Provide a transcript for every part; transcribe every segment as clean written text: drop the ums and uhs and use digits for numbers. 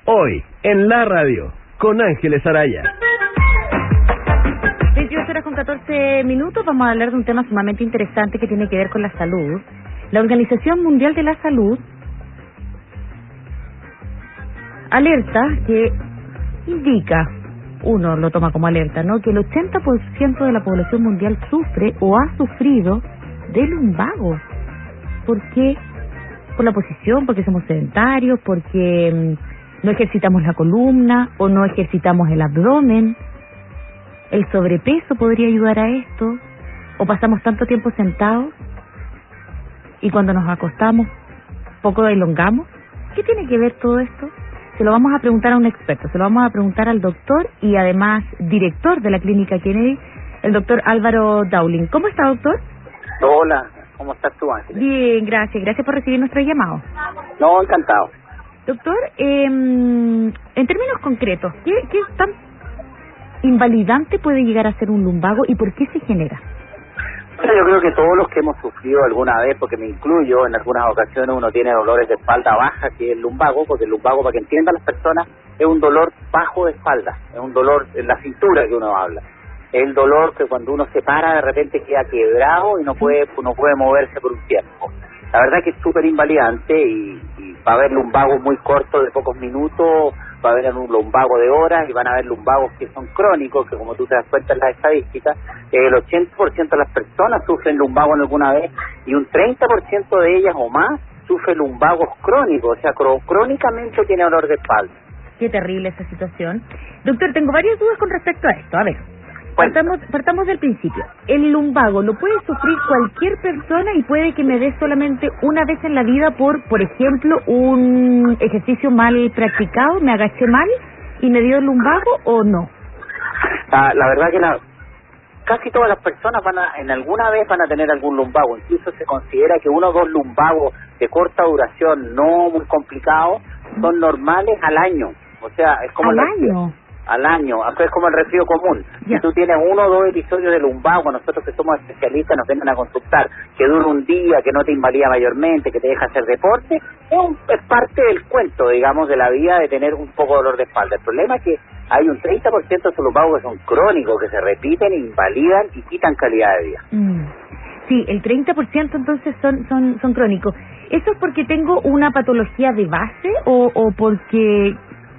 Hoy, en la radio, con Ángeles Araya. 22:14, vamos a hablar de un tema sumamente interesante que tiene que ver con la salud. La Organización Mundial de la Salud alerta que indica, uno lo toma como alerta, ¿no?, que el 80% de la población mundial sufre o ha sufrido de lumbago. ¿Por qué? Por la posición, porque somos sedentarios, porque no ejercitamos la columna o no ejercitamos el abdomen. El sobrepeso podría ayudar a esto, o pasamos tanto tiempo sentados y cuando nos acostamos poco elongamos. ¿Qué tiene que ver todo esto? Se lo vamos a preguntar a un experto, se lo vamos a preguntar al doctor y además director de la Clínica Kennedy, el doctor Álvaro Dowling. ¿Cómo está, doctor? Hola, ¿cómo estás tú, Ángeles? Bien, gracias por recibir nuestro llamado. No, encantado. Doctor, en términos concretos, ¿qué tan invalidante puede llegar a ser un lumbago y por qué se genera? Bueno, yo creo que todos los que hemos sufrido alguna vez, porque me incluyo, en algunas ocasiones uno tiene dolores de espalda baja, que es el lumbago, porque el lumbago, para que entiendan las personas, es un dolor bajo de espalda, es un dolor en la cintura que uno habla. Es el dolor que cuando uno se para de repente queda quebrado y no puede moverse por un tiempo. La verdad que es súper invalidante y va a haber lumbagos muy cortos de pocos minutos, va a haber un lumbago de horas y van a haber lumbagos que son crónicos, que como tú te das cuenta en las estadísticas, el 80% de las personas sufren lumbago en alguna vez y un 30% de ellas o más sufren lumbagos crónicos, o sea, crónicamente tiene dolor de espalda. Qué terrible esa situación. Doctor, tengo varias dudas con respecto a esto. A ver, partamos del principio. El lumbago lo puede sufrir cualquier persona y puede que me dé solamente una vez en la vida por ejemplo, un ejercicio mal practicado, me agaché mal y me dio el lumbago, ¿o no? La verdad que casi todas las personas en alguna vez van a tener algún lumbago. Incluso se considera que 1 o 2 lumbagos de corta duración, no muy complicados, son normales al año. O sea, es como al año, es como el resfrío común. Ya. Si tú tienes 1 o 2 episodios de lumbago, nosotros que somos especialistas nos vienen a consultar, que dura un día, que no te invalida mayormente, que te deja hacer deporte, es parte del cuento, digamos, de la vida de tener un poco de dolor de espalda. El problema es que hay un 30% de esos lumbagos que son crónicos, que se repiten, invalidan y quitan calidad de vida. Sí, el 30% entonces son crónicos. ¿Eso es porque tengo una patología de base o porque...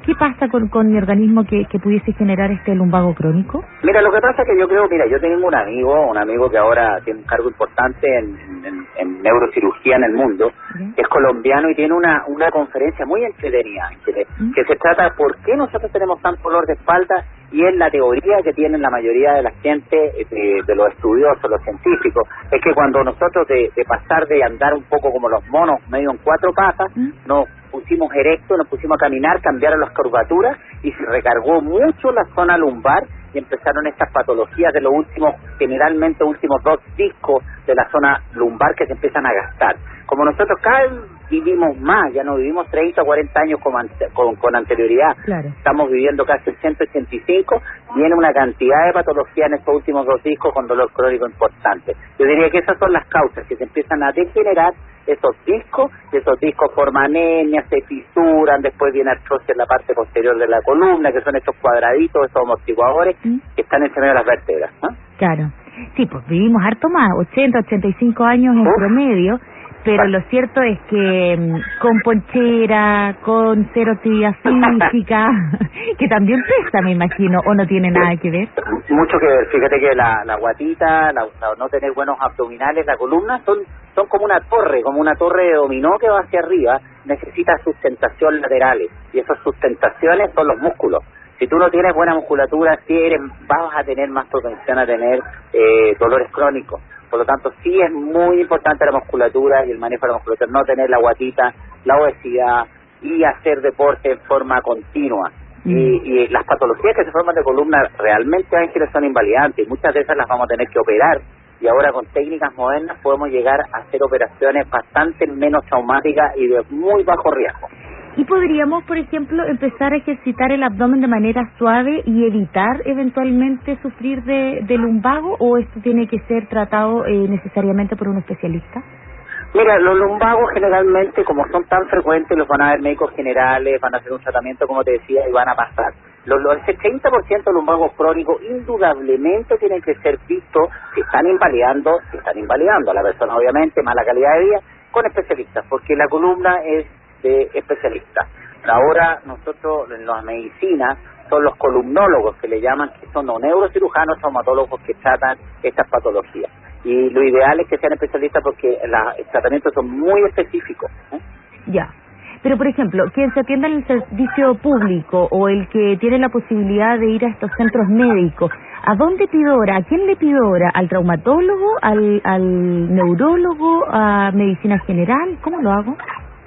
¿Qué pasa con mi organismo que pudiese generar este lumbago crónico? Mira, lo que pasa es que yo tengo un amigo que ahora tiene un cargo importante en neurocirugía en el mundo, es colombiano y tiene una conferencia muy entretenida, que se trata de por qué nosotros tenemos tanto dolor de espalda, y es la teoría que tienen la mayoría de la gente, de los estudiosos, los científicos, es que cuando nosotros de pasar de andar un poco como los monos, medio en 4 patas, nos pusimos erectos, nos pusimos a caminar, cambiaron las curvaturas y se recargó mucho la zona lumbar y empezaron estas patologías de los generalmente últimos 2 discos de la zona lumbar que se empiezan a gastar. Como nosotros cada vez vivimos más, ya no vivimos 30 o 40 años con anterioridad, claro. Estamos viviendo casi 185, viene una cantidad de patologías en estos últimos 2 discos con dolor crónico importante. Yo diría que esas son las causas, que se empiezan a degenerar esos discos, y esos discos forman anemia, se fisuran, después viene artrosis en la parte posterior de la columna, que son estos cuadraditos, estos amortiguadores que están entre medio de las vértebras, ¿no? Claro. Sí, pues vivimos harto más, 80, 85 años en promedio, pero lo cierto es que con ponchera, con cero actividad física, que también pesa, me imagino, o no tiene nada que ver. Mucho que ver, fíjate que la guatita, no tener buenos abdominales, la columna, son como una torre de dominó que va hacia arriba, necesita sustentación laterales, y esas sustentaciones son los músculos. Si tú no tienes buena musculatura, vas a tener más propensión a tener dolores crónicos. Por lo tanto, sí es muy importante la musculatura y el manejo de la musculatura, no tener la guatita, la obesidad y hacer deporte en forma continua. Y las patologías que se forman de columna realmente, Ángeles, son invalidantes y muchas de esas las vamos a tener que operar. Y ahora con técnicas modernas podemos llegar a hacer operaciones bastante menos traumáticas y de muy bajo riesgo. ¿Y podríamos, por ejemplo, empezar a ejercitar el abdomen de manera suave y evitar eventualmente sufrir de lumbago, o esto tiene que ser tratado necesariamente por un especialista? Mira, los lumbagos generalmente, como son tan frecuentes, los van a ver médicos generales, van a hacer un tratamiento, como te decía, y van a pasar. El 70% de lumbagos crónicos indudablemente tienen que ser vistos si están invalidando a la persona, obviamente, mala calidad de vida, con especialistas, porque la columna es de especialistas. Ahora nosotros en la medicina son los columnólogos que le llaman, que son los neurocirujanos, traumatólogos que tratan estas patologías. Y lo ideal es que sean especialistas porque los tratamientos son muy específicos. Ya. Pero, por ejemplo, quien se atienda en el servicio público o el que tiene la posibilidad de ir a estos centros médicos, ¿a dónde pido hora? ¿A quién le pido hora? ¿Al traumatólogo? ¿Al neurólogo? ¿A medicina general? ¿Cómo lo hago?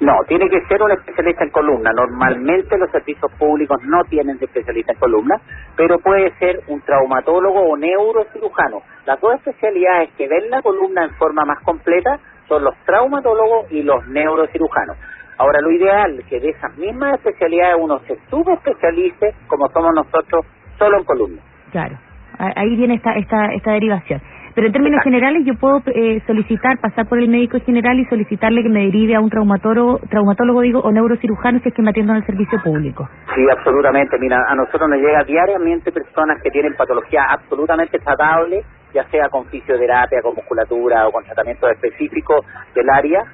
No, tiene que ser un especialista en columna. Normalmente los servicios públicos no tienen de especialista en columna, pero puede ser un traumatólogo o neurocirujano. Las dos especialidades que ven la columna en forma más completa son los traumatólogos y los neurocirujanos. Ahora, lo ideal es que de esas mismas especialidades uno se subespecialice, como somos nosotros, solo en columna. Claro, ahí viene esta derivación. Pero en términos generales yo puedo pasar por el médico general y solicitarle que me derive a un traumatólogo o neurocirujano si es que me atiendo en el servicio público. Sí, absolutamente. Mira, a nosotros nos llega diariamente personas que tienen patologías absolutamente tratables, ya sea con fisioterapia, con musculatura o con tratamientos específicos del área,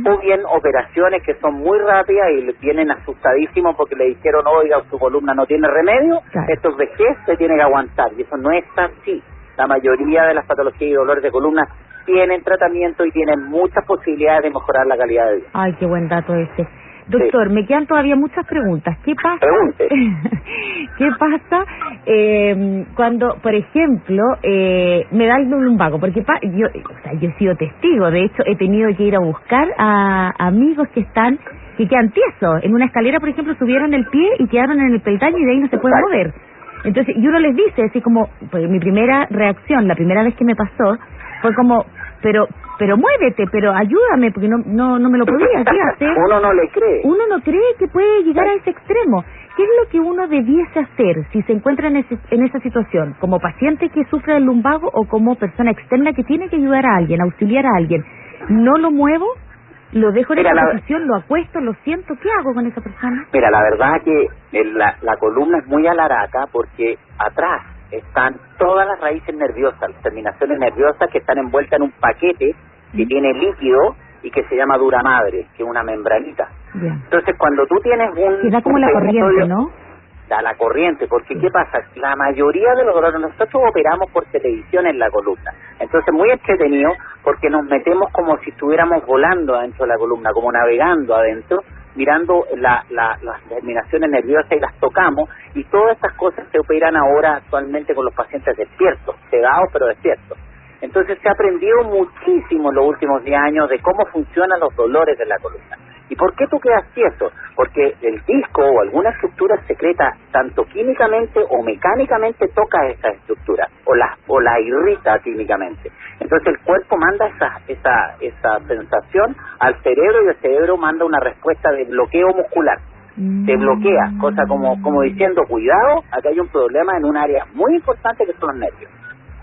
o bien operaciones que son muy rápidas y vienen asustadísimos porque le dijeron, oiga, su columna no tiene remedio, claro. Esto es vejez, se tiene que aguantar, y eso no es así. La mayoría de las patologías y dolores de columna tienen tratamiento y tienen muchas posibilidades de mejorar la calidad de vida. Ay, qué buen dato este. Doctor, sí. Me quedan todavía muchas preguntas. ¿Qué pasa? Pregunte. ¿Qué pasa cuando, por ejemplo, me da el lumbago? Porque yo he sido testigo, de hecho he tenido que ir a buscar a amigos que quedan tiesos. En una escalera, por ejemplo, subieron el pie y quedaron en el peldaño y de ahí no se pueden mover. Entonces, y uno les dice, así como, pues mi primera reacción, la primera vez que me pasó, fue como, pero muévete, pero ayúdame, porque no me lo podía hacer. Uno no le cree. Uno no cree que puede llegar a ese extremo. ¿Qué es lo que uno debiese hacer si se encuentra en esa situación? ¿Como paciente que sufre del lumbago o como persona externa que tiene que ayudar a alguien, auxiliar a alguien? ¿No lo muevo? ¿Lo dejo en esa posición? ¿Lo acuesto? ¿Lo siento? ¿Qué hago con esa persona? Mira, la verdad que la columna es muy alaraca porque atrás están todas las raíces nerviosas, las terminaciones nerviosas que están envueltas en un paquete que tiene líquido y que se llama dura madre, que es una membranita. Bien. Entonces, cuando tú tienes que da como la corriente, ¿no? Da la corriente, porque ¿qué pasa? La mayoría de los dolores, nosotros operamos por televisión en la columna, entonces muy entretenido porque nos metemos como si estuviéramos volando adentro de la columna, como navegando adentro, mirando las terminaciones nerviosas y las tocamos, y todas estas cosas se operan ahora actualmente con los pacientes despiertos, sedados pero despiertos. Entonces se ha aprendido muchísimo en los últimos 10 años de cómo funcionan los dolores de la columna. ¿Y por qué tú quedas tieso? Porque el disco o alguna estructura secreta, tanto químicamente o mecánicamente, toca esa estructura o la irrita químicamente. Entonces el cuerpo manda esa sensación al cerebro y el cerebro manda una respuesta de bloqueo muscular. Te bloquea, cosa como diciendo, cuidado, acá hay un problema en un área muy importante que son los nervios.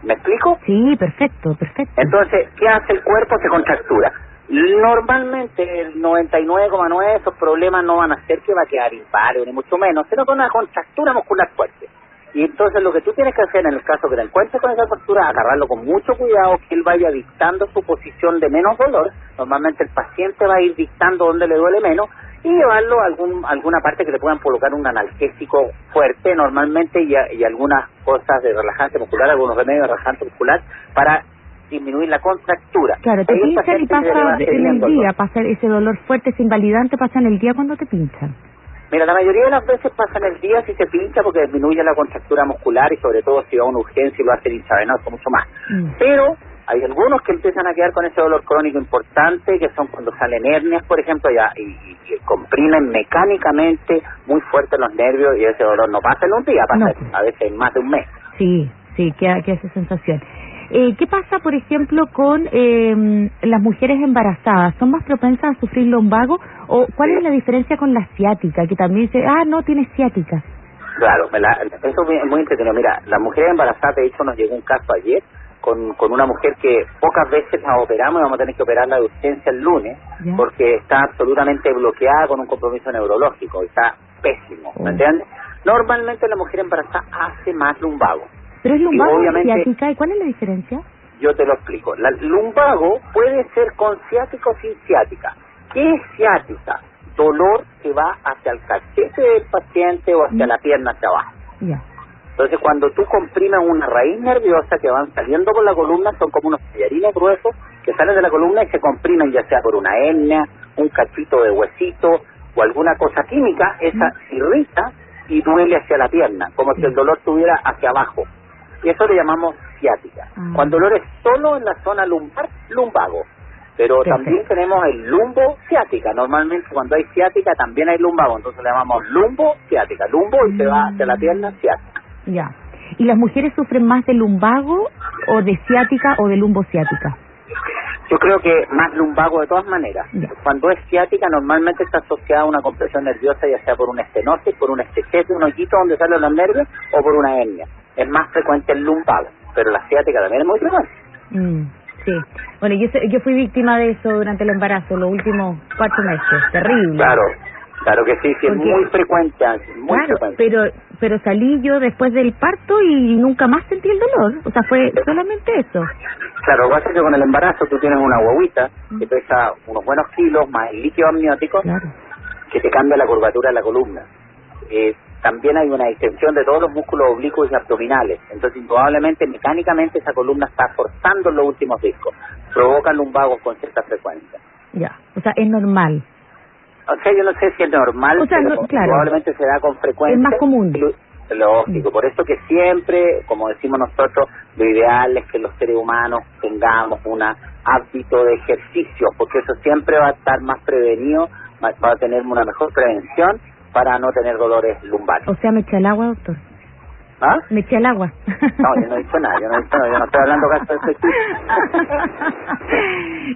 ¿Me explico? Sí, perfecto. Entonces, ¿qué hace el cuerpo? Se contractura. Normalmente el 99,9% de esos problemas no van a ser que va a quedar inválido, ni mucho menos, sino con una contractura muscular fuerte. Y entonces lo que tú tienes que hacer en el caso que te encuentres con esa contractura, agarrarlo con mucho cuidado, que él vaya dictando su posición de menos dolor. Normalmente el paciente va a ir dictando dónde le duele menos y llevarlo a alguna parte que le puedan colocar un analgésico fuerte normalmente y algunas cosas de relajante muscular, algunos remedios de relajante muscular para disminuir la contractura. Claro, te pinchan y pasa en el día, pasa ese dolor fuerte, ese invalidante, pasa en el día cuando te pinchan. Mira, la mayoría de las veces pasa en el día si se pincha porque disminuye la contractura muscular y sobre todo si va a una urgencia y lo hace intravenoso mucho más. Pero hay algunos que empiezan a quedar con ese dolor crónico importante, que son cuando salen hernias, por ejemplo, y comprimen mecánicamente muy fuerte los nervios y ese dolor no pasa en un día, pasa a veces en más de un mes. Sí, queda esa sensación. ¿Qué pasa, por ejemplo, con las mujeres embarazadas? ¿Son más propensas a sufrir lumbago? ¿O cuál es la diferencia con la ciática? Que también dice, no tiene ciática. Claro, eso es muy entretenido. Mira, las mujeres embarazadas, de hecho, nos llegó un caso ayer con una mujer que pocas veces la operamos y vamos a tener que operarla de urgencia el lunes, porque está absolutamente bloqueada con un compromiso neurológico, está pésimo, ¿me entiendes? Normalmente la mujer embarazada hace más lumbago. ¿Pero es lumbago o ciática? ¿Y cuál es la diferencia? Yo te lo explico. La lumbago puede ser con ciática o sin ciática. ¿Qué es ciática? Dolor que va hacia el cachete del paciente o hacia la pierna hacia abajo. Entonces, cuando tú comprimes una raíz nerviosa que van saliendo por la columna, son como unos tallarines gruesos que salen de la columna y se comprimen, ya sea por una hernia, un cachito de huesito o alguna cosa química, esa se irrita y duele hacia la pierna, como si el dolor estuviera hacia abajo. Y eso le llamamos ciática. Cuando el dolor es solo en la zona lumbar, lumbago. Pero también tenemos el lumbo ciática. Normalmente cuando hay ciática también hay lumbago, entonces le llamamos lumbo ciática. Lumbo y se va hacia la pierna ciática. Ya. ¿Y las mujeres sufren más de lumbago o de ciática o de lumbo ciática? Yo creo que más lumbago de todas maneras. Cuando es ciática normalmente está asociada a una compresión nerviosa, ya sea por una estenosis, por un estechete, un hoyito donde salen los nervios o por una hernia. Es más frecuente el lumbago, pero la ciática también es muy frecuente. Sí. Bueno, yo fui víctima de eso durante el embarazo, los últimos 4 meses. Terrible. Claro que sí, es muy frecuente, muy frecuente. Pero salí yo después del parto y nunca más sentí el dolor. O sea, fue solamente eso. Claro, lo que pasa es que con el embarazo tú tienes una guaguita que pesa unos buenos kilos, más el líquido amniótico, que te cambia la curvatura de la columna. También hay una distensión de todos los músculos oblicuos y abdominales. Entonces, indudablemente, mecánicamente, esa columna está forzando los últimos discos. Provocan lumbagos con cierta frecuencia. Ya, o sea, es normal. O sea, yo no sé si es normal, o sea, pero probablemente se da con frecuencia. Es más común. Lógico, por eso que siempre, como decimos nosotros, lo ideal es que los seres humanos tengamos un hábito de ejercicio, porque eso siempre va a estar más prevenido, va a tener una mejor prevención para no tener dolores lumbares. O sea, ¿me eché al agua, doctor? ¿Ah? ¿Me eché al agua? No, yo no he dicho nada, yo no estoy hablando caso de efectivo.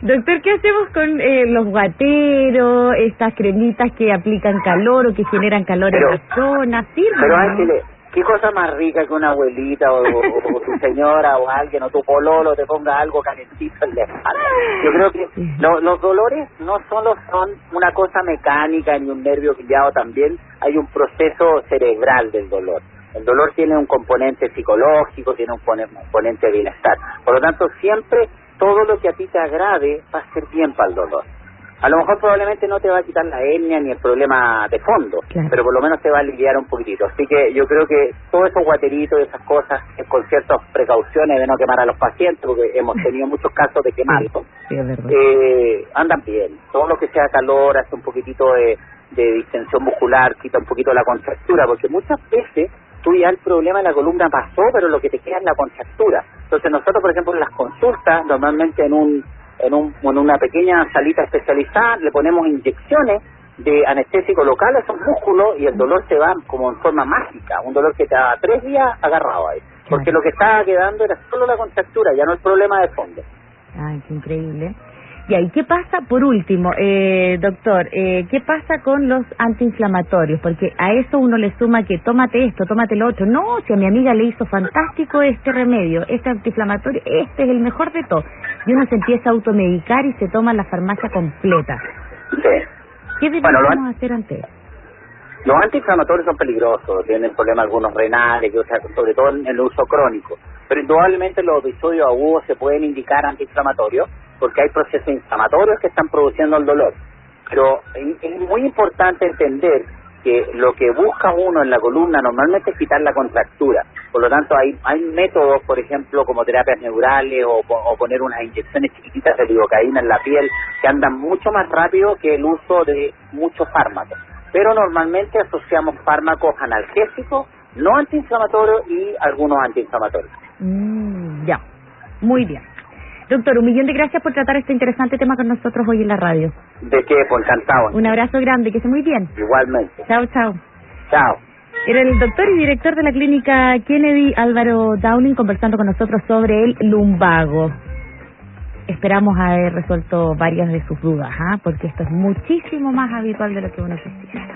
Doctor, ¿qué hacemos con los guateros, estas cremitas que aplican calor o que generan calor en la zona? ¿Sirven? Pero Ángeles, ¿qué cosa más rica que una abuelita o tu señora o alguien o tu pololo te ponga algo calentito en la espalda? Yo creo que los dolores no solo son una cosa mecánica ni un nervio pillado, también hay un proceso cerebral del dolor. El dolor tiene un componente psicológico, tiene un componente de bienestar. Por lo tanto, siempre todo lo que a ti te agrade va a ser bien para el dolor. A lo mejor probablemente no te va a quitar la hernia ni el problema de fondo, pero por lo menos te va a aliviar un poquitito. Así que yo creo que todos esos guateritos y esas cosas, con ciertas precauciones de no quemar a los pacientes, porque hemos tenido muchos casos de quemarlos, andan bien. Todo lo que sea calor hace un poquitito de distensión muscular, quita un poquito la contractura, porque muchas veces tú ya el problema de la columna pasó, pero lo que te queda es la contractura. Entonces nosotros, por ejemplo, en las consultas, normalmente en una pequeña salita especializada, le ponemos inyecciones de anestésico local a esos músculos y el dolor se va como en forma mágica, un dolor que te da 3 días agarrado ahí, porque lo que estaba quedando era solo la contractura, ya no el problema de fondo. Ay, qué increíble. ¿Y qué pasa, por último, doctor, qué pasa con los antiinflamatorios? Porque a eso uno le suma que tómate esto, tómate lo otro. No, si a mi amiga le hizo fantástico este remedio, este antiinflamatorio, este es el mejor de todo. Y uno se empieza a automedicar y se toma la farmacia completa. ¿Qué debemos hacer ante eso? Los antiinflamatorios son peligrosos, tienen problemas algunos renales, sobre todo en el uso crónico. Pero indudablemente los episodios agudos se pueden indicar antiinflamatorios porque hay procesos inflamatorios que están produciendo el dolor. Pero es muy importante entender que lo que busca uno en la columna normalmente es quitar la contractura. Por lo tanto, hay métodos, por ejemplo, como terapias neurales o poner unas inyecciones chiquititas de lidocaína en la piel que andan mucho más rápido que el uso de muchos fármacos. Pero normalmente asociamos fármacos analgésicos, no antiinflamatorios y algunos antiinflamatorios. Ya, muy bien. Doctor, 1.000.000 de gracias por tratar este interesante tema con nosotros hoy en la radio. ¿De qué? Pues encantado. Un abrazo grande, que esté muy bien. Igualmente. Chao, chao. Chao. Era el doctor y director de la clínica Kennedy, Álvaro Downing, conversando con nosotros sobre el lumbago. Esperamos haber resuelto varias de sus dudas, porque esto es muchísimo más habitual de lo que uno quisiera.